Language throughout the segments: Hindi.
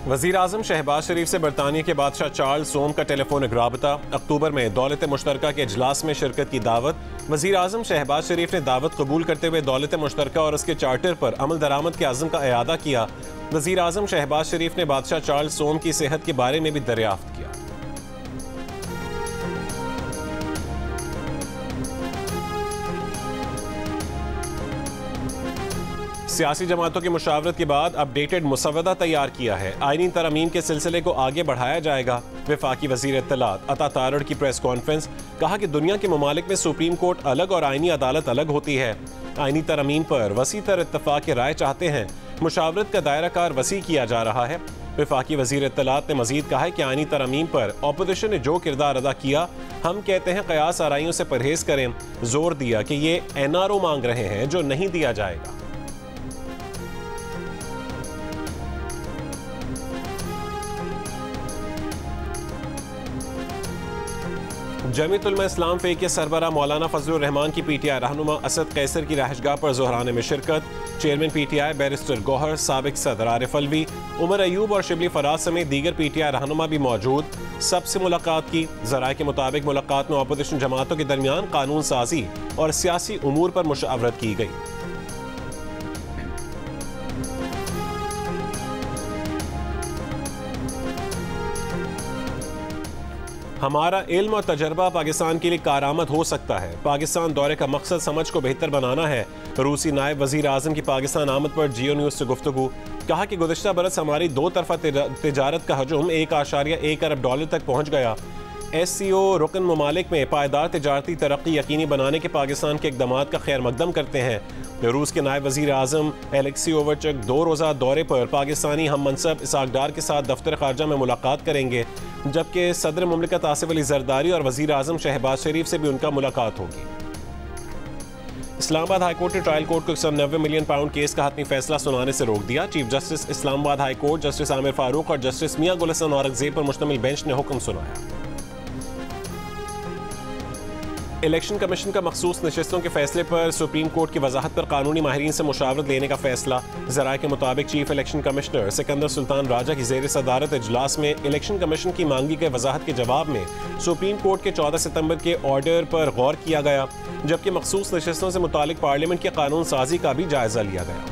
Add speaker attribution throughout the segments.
Speaker 1: वज़ीर आज़म शहबाज शरीफ से बरतानिया के बादशाह चार्ल्स सोम का टेलीफोनिक राबता। अक्टूबर में दौलत मुश्तरका के इजलास में शिरकत की दावत। वज़ीर आज़म शहबाज शरीफ ने दावत कबूल करते हुए दौलत मुश्तरका और उसके चार्टर पर अमल दरामद के आज़म का इयादा किया। वज़ीर आज़म शहबाज शरीफ ने बादशाह चार्ल्स सोम की सेहत के बारे में भी दरियाफ्त किया। सियासी जमातों की मुशावरत के बाद अपडेटेड मुसवदा तैयार किया है। आईनी तरमीम के सिलसिले को आगे बढ़ाया जाएगा। वफाकी वज़ीर इत्तलात अता तारड़ की प्रेस कॉन्फ्रेंस। कहा कि दुनिया के ममालिक में सुप्रीम कोर्ट अलग और आईनी अदालत अलग होती है। आईनी तरमीम पर वसी तर इत्तफाक की राय चाहते हैं। मुशावरत का दायरा कार वसी किया जा रहा है। वफाकी वज़ीर इत्तलात ने मजीद कहा है कि आईनी तरमीम पर अपोजिशन ने जो किरदार अदा किया, हम कहते हैं कयास आराइयों से परहेज करें। जोर दिया कि ये NRO मांग रहे हैं जो नहीं दिया जाएगा। जमीयत उलमा इस्लाम फ़े के सरबराह मौलाना फजलुर रहमान की PTI रहनुमा असद कैसर की रहायशगाह पर ज़ोहराने में शिरकत। चेयरमैन PTI बैरिस्टर गौहर, साबिक सदर आरिफ अलवी, उमर अयूब और शिबली फराज समेत दीगर PTI रहनुमा भी मौजूद। सबसे मुलाकात की। ज़राए के मुताबिक मुलाकात में अपोजिशन जमातों के दरमियान कानून साजी और सियासी उमूर पर मुशावरत की गई। हमारा इल्म और तजर्बा पाकिस्तान के लिए कारामद हो सकता है। पाकिस्तान दौरे का मकसद समझ को बेहतर बनाना है। रूसी नायब वज़ीर आज़म की पाकिस्तान आमद पर जियो न्यूज़ से गुफ्तगू। कहा कि गुज़िश्ता बरस हमारी दो तरफा तिजारत का हजम $1.1 अरब तक पहुँच गया। SCO रुकन ममालिक में पायदार तिजारती तरक्की यकीनी बनाने के पाकिस्तान के इक़दामात का खैर मकदम करते हैं। रूस के नायब वज़ीर आज़म एलेक्सी ओवरचक 2 रोज़ा दौरे पर पाकिस्तानी हम मनसब इसहाक डार के साथ दफ्तर ख़ारजा में मुलाकात करेंगे, जबकि सदर मुमलिकत आसिफ अली ज़रदारी और वज़ीर आज़म शहबाज शरीफ से भी उनका मुलाकात होगी। इस्लामाबाद हाई कोर्ट ने ट्रायल कोर्ट को £190 मिलियन केस का हतमी फैसला सुनाने से रोक दिया। Chief justice Islamabad high court justice Aamir Farooq और जस्टिस मियां गुल हसन औरंगजेब पर मुश्तमिल बेंच ने हुक्म सुनाया। इलेक्शन कमीशन का मखसूस नशिस्तों के फैसले पर सुप्रीम कोर्ट की वजाहत पर कानूनी माहिरीन से मुशावरत लेने का फैसला। ज़राए के मुताबिक chief election commissioner Sikandar Sultan Raja की ज़ेर सदारत इजलास में इलेक्शन कमीशन की मांगी गई वजाहत के जवाब में सुप्रीम कोर्ट के 14 सितंबर के ऑर्डर पर गौर किया गया, जबकि मखसूस नशिस्तों से मुतालिक पार्लियामेंट की कानून साजी का भी जायजा लिया गया।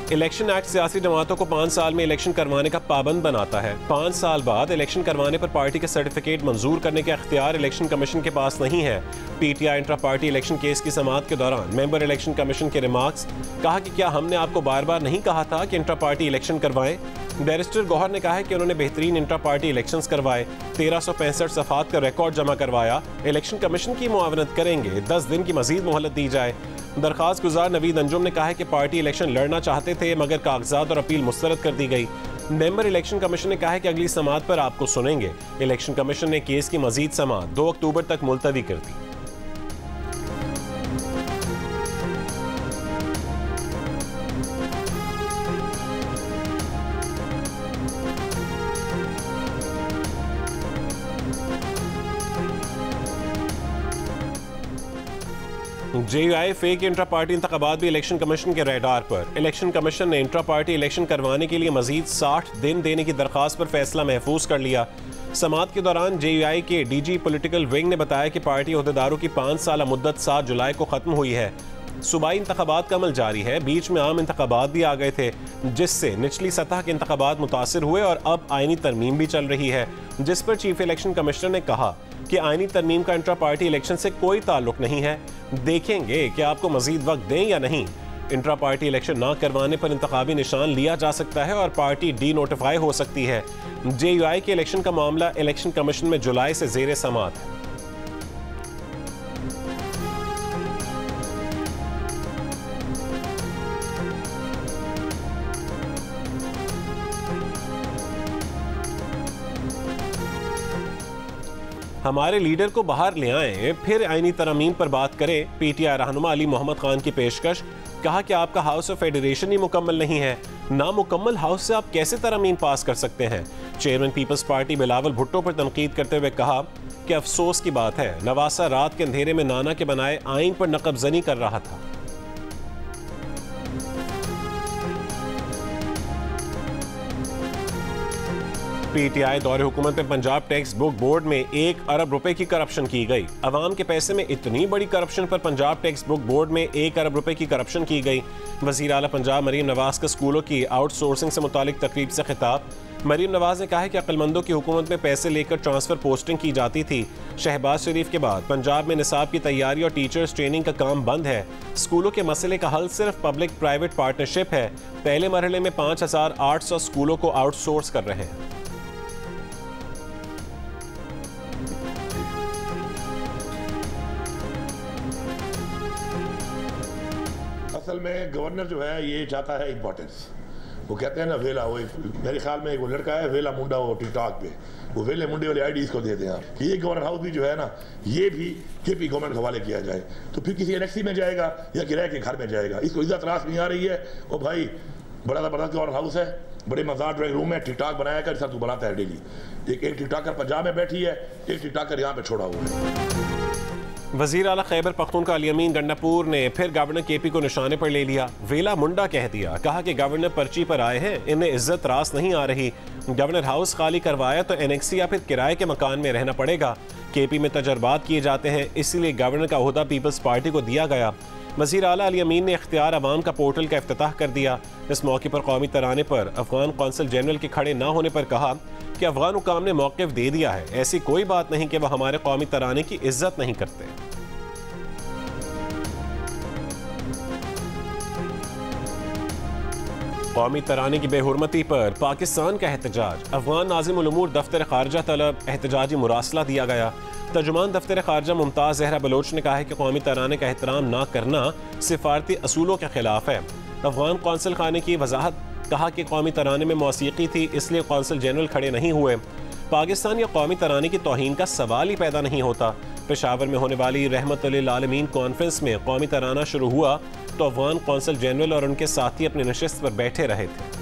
Speaker 1: इलेक्शन एक्ट सियासी जमातों को 5 साल में इलेक्शन करवाने का पाबंद बनाता है। 5 साल बाद इलेक्शन करवाने पर पार्टी के सर्टिफिकेट मंजूर करने का इख्तियार इलेक्शन कमीशन के पास नहीं है। PTI intra party election case की समाअत के दौरान मेंबर इलेक्शन कमीशन के रिमार्क्स। कहा कि क्या हमने आपको बार बार नहीं कहा था कि इंट्रा पार्टी इलेक्शन करवाएं। बैरिस्टर गौहर ने कहा है कि उन्होंने बेहतरीन इंट्रा पार्टी इलेक्शंस करवाए, 1365 सफ़ात का रिकॉर्ड जमा करवाया। इलेक्शन कमीशन की मुआवनत करेंगे, 10 दिन की मजीद मोहलत दी जाए। दरखास्त गुजार नवीद अंजुम ने कहा है कि पार्टी इलेक्शन लड़ना चाहते थे, मगर कागजात और अपील मुस्तरद कर दी गई। मेंबर इलेक्शन कमीशन ने कहा है कि अगली समाअत पर आपको सुनेंगे। इलेक्शन कमीशन ने केस की मजीद समाअत 2 अक्टूबर तक मुलतवी कर दी। JUI फ़े के इंट्रा पार्टी इंतखाबात भी इलेक्शन कमीशन के रेडार पर। इलेक्शन कमीशन ने इंट्रा पार्टी इलेक्शन करवाने के लिए मजीद 60 दिन देने की दरखास्त पर फैसला महफूज कर लिया। समाअत के दौरान JUI के DG पॉलिटिकल विंग ने बताया कि पार्टी अहदेदारों की 5 साल मुद्दत 7 जुलाई को ख़त्म हुई है। सूबाई इंतखाबात का अमल जारी है। बीच में आम इंतखाबात भी आ गए थे, जिससे निचली सतह के इंतखाबात मुतासिर हुए और अब आईनी तरमीम भी चल रही है, जिस पर चीफ इलेक्शन कमिश्नर ने कहा कि आईनी तरमीम का इंट्रा पार्टी इलेक्शन से कोई ताल्लुक नहीं है। देखेंगे कि आपको मजीद वक्त दें या नहीं। इंट्रा पार्टी इलेक्शन ना करवाने पर इंतखाबी निशान लिया जा सकता है और पार्टी डी नोटिफाई हो सकती है। JUI के इलेक्शन का मामला इलेक्शन कमीशन में जुलाई से ज़ेरे समाअत है। हमारे लीडर को बाहर ले आएं, फिर आईनी तरमीम पर बात करें। PTI रहनुमा अली मोहम्मद खान की पेशकश। कहा कि आपका हाउस ऑफ फेडरेशन ही मुकम्मल नहीं है, नामुकम्मल हाउस से आप कैसे तरमीम पास कर सकते हैं। Chairman peoples party Bilawal Bhutto पर तनकीद करते हुए कहा कि अफसोस की बात है, नवासा रात के अंधेरे में नाना के बनाए आइन पर नकबजनी कर रहा था। PTI दौरे हुकूमत में पंजाब टेक्स्ट बुक बोर्ड में 1 अरब रुपए की करप्शन की गई। अवाम के पैसे में इतनी बड़ी करप्शन पर पंजाब टेक्स्ट बुक बोर्ड में 1 अरब रुपए की करप्शन की गई। वज़ीर आला पंजाब मरीम नवाज का स्कूलों की आउटसोर्सिंग से मुतालिक तकरीब से खिताब। मरीम नवाज ने कहा है कि अक्लमंदों की हुकूमत में पैसे लेकर ट्रांसफर पोस्टिंग की जाती थी। शहबाज शरीफ के बाद पंजाब में निसाब की तैयारी और टीचर्स ट्रेनिंग का काम बंद है। स्कूलों के मसले का हल सिर्फ पब्लिक प्राइवेट पार्टनरशिप है। पहले मरहले में 5800 स्कूलों को आउटसोर्स कर रहे हैं।
Speaker 2: असल में गवर्नर जो है ये चाहता है इंपॉर्टेंस। वो कहते हैं ना वेला, वो मेरे ख्याल में वो लड़का है वेला मुंडा, वो टिकटॉक पे वो वेले मुंडे वाले आईडी इसको देते हैं कि ये गवर्नर हाउस भी जो है ना ये भी KP गवर्नमेंट के हवाले किया जाए, तो फिर किसी एनेक्सी में जाएगा या किराए के घर में जाएगा। इसको इज्जत रास नहीं आ रही है। और भाई बड़ा ज़बरदस्त गवर्नर हाउस है, बड़े मज़ेदार ड्राइंग रूम है, टिकटॉक बनाया कर तू बनाता है डेली। एक टिकटॉकर पंजाब में बैठी है, एक टिकटॉकर यहाँ पे छोड़ा हुआ है।
Speaker 1: वज़ीर आला खैबर पख्तूनख्वा अली अमीन गंडापुर ने फिर गवर्नर KP को निशाने पर ले लिया। वेला मुंडा कह दिया। कहा कि गवर्नर पर्ची पर आए हैं, इन्हें इज्जत रास नहीं आ रही। गवर्नर हाउस खाली करवाया तो एनेक्सी या फिर किराए के मकान में रहना पड़ेगा। KP में तजर्बात किए जाते हैं, इसीलिए गवर्नर का ओहदा पीपल्स पार्टी को दिया गया। वज़ीर आला अली अमीन ने इख्तियार अवाम का पोर्टल का इफ्तिताह कर दिया। इस मौके पर कौमी तराने पर अफगान कौंसल जनरल के खड़े न होने पर कहा कि अफगान हुकाम ने मौक़िफ़ दे दिया है, ऐसी कोई बात नहीं कि वह हमारे कौमी तराने की इज्जत नहीं करते। कौमी तराने की बेहुरमती पर पाकिस्तान का एहतजाज। अफगान नाज़िम उल उमूर दफ्तर खारजा तलब एहतजाजी मुरासला दिया गया। तर्जुमान दफ्तर खारजा मुमताज़ ज़हरा बलोच ने कहा है कि कौमी तराने का एहतराम ना करना सिफारती असूलों के खिलाफ है। अफगान कौंसल खाने की वजाहत। कहा कि कौमी तराने में मौसीकी थी, इसलिए कौंसल जनरल खड़े नहीं हुए। पाकिस्तान या कौमी तराने की तौहीन का सवाल ही पैदा नहीं होता। पेशावर में होने वाली रहमतुल्लिल आलमीन कॉन्फ्रेंस में कौमी तराना शुरू हुआ तो अफगान कौंसल जनरल और उनके साथी अपनी नशिस्त पर बैठे रहे थे।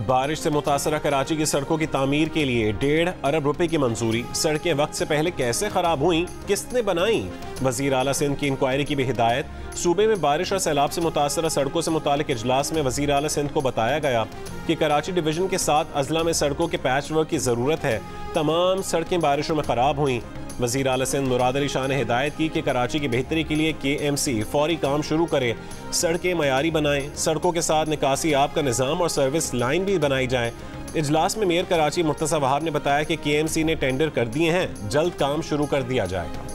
Speaker 1: बारिश से मुतासरा कराची की सड़कों की तामीर के लिए 1.5 अरब रुपए की मंजूरी। सड़कें वक्त से पहले कैसे खराब हुई, किसने बनाई? वज़ीर आला सिंध की इंक्वायरी की भी हिदायत। सूबे में बारिश और सैलाब से मुतासरा सड़कों से मुतालिक इजलास में वज़ीर आला सिंध को बताया गया कि कराची डिवीजन के 7 अजला में सड़कों के पैच वर्क की ज़रूरत है। तमाम सड़कें बारिशों में ख़राब हुई। वज़ीर आला सिंध मुराद अली शाह ने हिदायत की कि कराची की बेहतरी के लिए KMC फौरी काम शुरू करे, सड़कें मयारी बनाएं, सड़कों के साथ निकासी आब का निज़ाम और सर्विस लाइन भी बनाई जाए। इजलास में मेयर कराची मुर्तज़ा वहाब ने बताया कि KMC ने टेंडर कर दिए हैं, जल्द काम शुरू कर दिया जाएगा।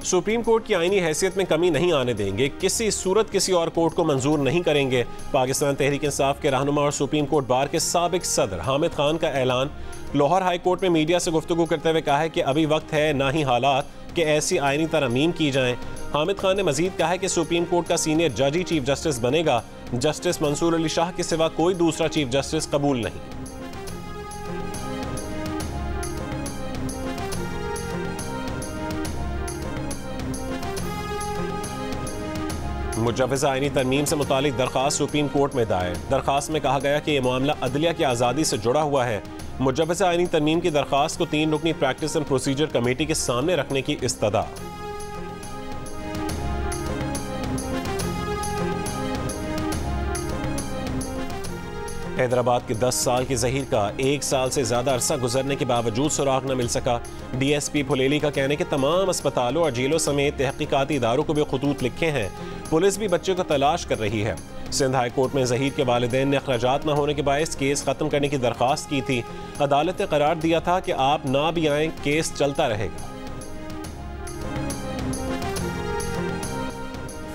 Speaker 1: सुप्रीम कोर्ट की आईनी हैसियत में कमी नहीं आने देंगे, किसी सूरत किसी और कोर्ट को मंजूर नहीं करेंगे। पाकिस्तान तहरीक इंसाफ के रहनुमा और सुप्रीम कोर्ट बार के साबिक सदर हामिद खान का ऐलान। लाहौर हाई कोर्ट में मीडिया से गुफ्तगू करते हुए कहा है कि अभी वक्त है ना ही हालात कि ऐसी आईनी तरमीम की जाएं। हामिद खान ने मजीद कहा है कि सुप्रीम कोर्ट का सीनियर जज ही चीफ जस्टिस बनेगा। जस्टिस मंसूर अली शाह के सिवा कोई दूसरा चीफ जस्टिस कबूल नहीं। मुजव्वज़ा आईनी तरमीम से मुतालिक दरख्वास्त सुप्रीम कोर्ट में दायर। दरख्वास्त में कहा गया कि यह मामला अदलिया की आज़ादी से जुड़ा हुआ है। मुजव्वज़ा आईनी तरमीम की दरख्वास्त को 3 रुकनी प्रैक्टिस एंड प्रोसीजर कमेटी के सामने रखने की इस्तदा। हैदराबाद के 10 साल के ज़हीर का 1 साल से ज़्यादा अरसा गुजरने के बावजूद सुराग न मिल सका। DSP फुलेली का कहने के तमाम अस्पतालों और जेलों समेत तहकीकाती इदारों को भी खतूत लिखे हैं। पुलिस भी बच्चे को तलाश कर रही है। सिंध हाई कोर्ट में ज़हीर के वालिदैन ने अखराजात न होने के बायस केस ख़त्म करने की दरख्वास्त की थी। अदालत ने करार दिया था कि आप ना भी आएँ, केस चलता रहेगा।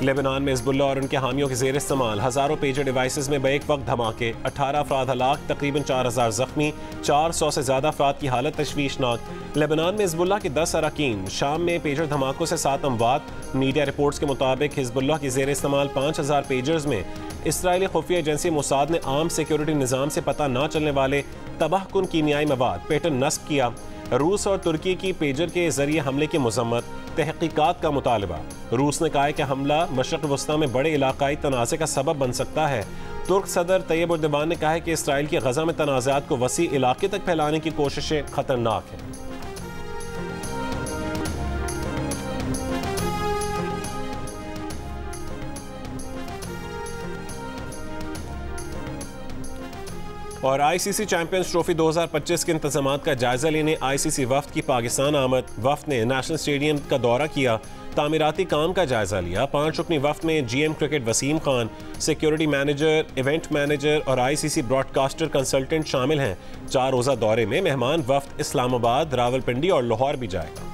Speaker 1: लेबनान में हिज़्बुल्लाह और उनके हामियों के ज़ेर इस्तेमाल हज़ारों पेजर डिवाइसेस में बैक वक्त धमाके। 18 अफराद हलाक, तकरीबन 4000 ज़ख्मी, 400 से ज़्यादा अफराद की हालत तशवीशनाक। लेबनान में हिज़्बुल्लाह के 10 अरकान, शाम में पेजर धमाकों से 7 अमवात। मीडिया रिपोर्ट्स के मुताबिक हिज़्बुल्लाह के ज़ेर इस्तेमाल 5000 पेजर्स में इसराइली खुफिया एजेंसी मोसाद ने आम सिक्योरिटी निज़ाम से पता न चलने वाले तबाहकुन कीमियाई मवाद पैटर्न नस्ब किया। रूस और तुर्की की पेजर के जरिए हमले की मजम्मत, तहकीकात का मुतालबा। रूस ने कहा है कि हमला मशरक़ वस्ता में बड़े इलाकाई तनाज़े का सबब बन सकता है। तुर्क सदर तैयब उर्दवान ने कहा है कि इसराइल की गजा में तनाज़ात को वसी इलाके तक फैलाने की कोशिशें खतरनाक हैं। और आईसीसी चैंपियंस ट्रॉफी 2025 के इंतजामात का जायजा लेने आईसीसी वफ्द की पाकिस्तान आमद। वफ्द ने नेशनल स्टेडियम का दौरा किया, तामीराती काम का जायजा लिया। 5 रुकनी वफ्द में GM cricket Wasim Khan, security manager, event manager और आईसीसी ब्रॉडकास्टर कंसल्टेंट शामिल हैं। 4 रोज़ा दौरे में मेहमान वफ्द इस्लामाबाद, रावलपिंडी और लाहौर भी जाएगा।